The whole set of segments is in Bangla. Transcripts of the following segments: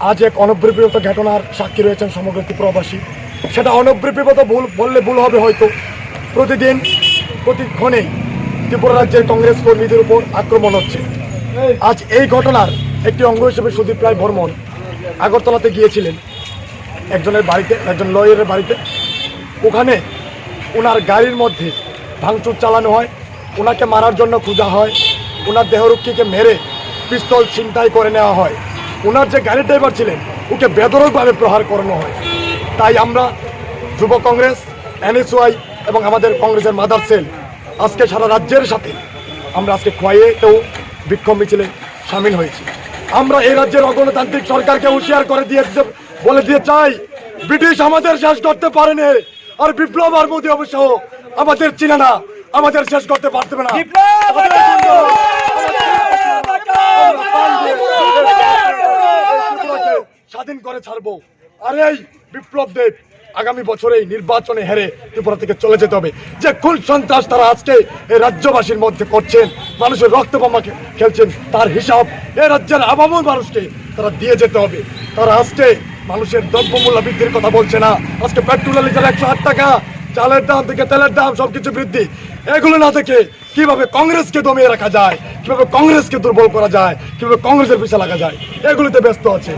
আজ এক অনবৃত্ত ঘটনার সাক্ষী রয়েছেন সমগ্র ত্রিপুরাবাসী। সেটা অনবৃত্ত বললে ভুল হবে হয়তো। প্রতিক্ষণেই ত্রিপুরা রাজ্যের কংগ্রেস কর্মীদের উপর আক্রমণ হচ্ছে। আজ এই ঘটনার একটি অঙ্গ হিসেবে সুদীপ রায় বর্মন আগরতলাতে গিয়েছিলেন একজনের বাড়িতে, একজন লয়ারের বাড়িতে। ওখানে ওনার গাড়ির মধ্যে ভাঙচুর চালানো হয়, ওনাকে মারার জন্য খোঁজা হয়, ওনার দেহরক্ষীকে মেরে পিস্তল ছিনতাই করে নেওয়া হয়, ওনার যে গাড়ি ড্রাইভার ছিলেন ওকে বেদরকভাবে প্রহার করানো হয়। তাই আমরা যুব কংগ্রেস, NSY এবং আমাদের কংগ্রেসের মাদার সেল আজকে সারা রাজ্যের সাথে আমরা আজকে খোয়াইয়েতেও বিক্ষোভ মিছিলে সামিল হয়েছি। আমরা এই রাজ্যের অগণতান্ত্রিক সরকারকে হুঁশিয়ার করে বলে দিয়ে চাই, ব্রিটিশ আমাদের শেষ করতে পারেনি, আর বিপ্লব আর মোদী অবশ্য আমাদের চিনে না, আমাদের শেষ করতে পারবে না। স্বাধীন করে ছাড়বো। আর এই বিপ্লব দেব আগামী বছরেই নির্বাচনে হেরে ত্রিপুরা থেকে চলে যেতে হবে। যে খুন সন্ত্রাস তারা আজকে এই রাজ্যবাসীর মধ্যে করছেন, মানুষের রক্ত বোমা খেলছেন, তার হিসাব এই রাজ্যের আবামর মানুষকে তারা দিয়ে যেতে হবে। তারা আজকে মানুষের দ্রব্যমূল্য বৃদ্ধির কথা বলছে না। আজকে পেট্রোল লিটার 108 টাকা, চালের দাম থেকে তেলের দাম সবকিছু বৃদ্ধি। এগুলো না দেখে কিভাবে কংগ্রেসকে দমিয়ে রাখা যায়, কিভাবে কংগ্রেসকে দুর্বল করা যায়, কিভাবে কংগ্রেসের পিছিয়ে লাগা যায়, এগুলিতে ব্যস্ত আছে।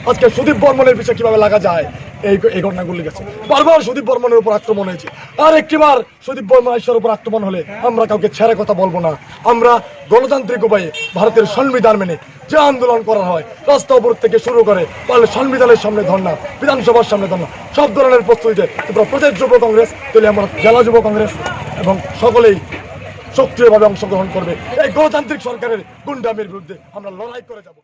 আজকে সুদীপ বর্মনের পিছিয়ে কিভাবে লাগা যায়, এই ঘটনাগুলি গেছে। বারবার সুদীপ বর্মনের উপর আক্রমণ হয়েছে, আর একটিবার সুদীপ বর্মনের উপর আক্রমণ হলে আমরা কাউকে ছেড়ে কথা বলবো না। আমরা গণতান্ত্রিক উপায়ে ভারতের সংবিধান মেনে যে আন্দোলন করা হয়, রাস্তা অবরোধ থেকে শুরু করে পারলে সংবিধানের সামনে ধর্ণা, বিধানসভার সামনে ধর্ণা, সব ধরনের প্রস্তুতিতে ত্রিপুরা প্রদেশ যুব কংগ্রেস, তাহলে আমরা জেলা যুব কংগ্রেস এবং সকলেই সক্রিয়ভাবে অংশগ্রহণ করবে। এই গণতান্ত্রিক সরকারের গুন্ডামির বিরুদ্ধে আমরা লড়াই করে যাব।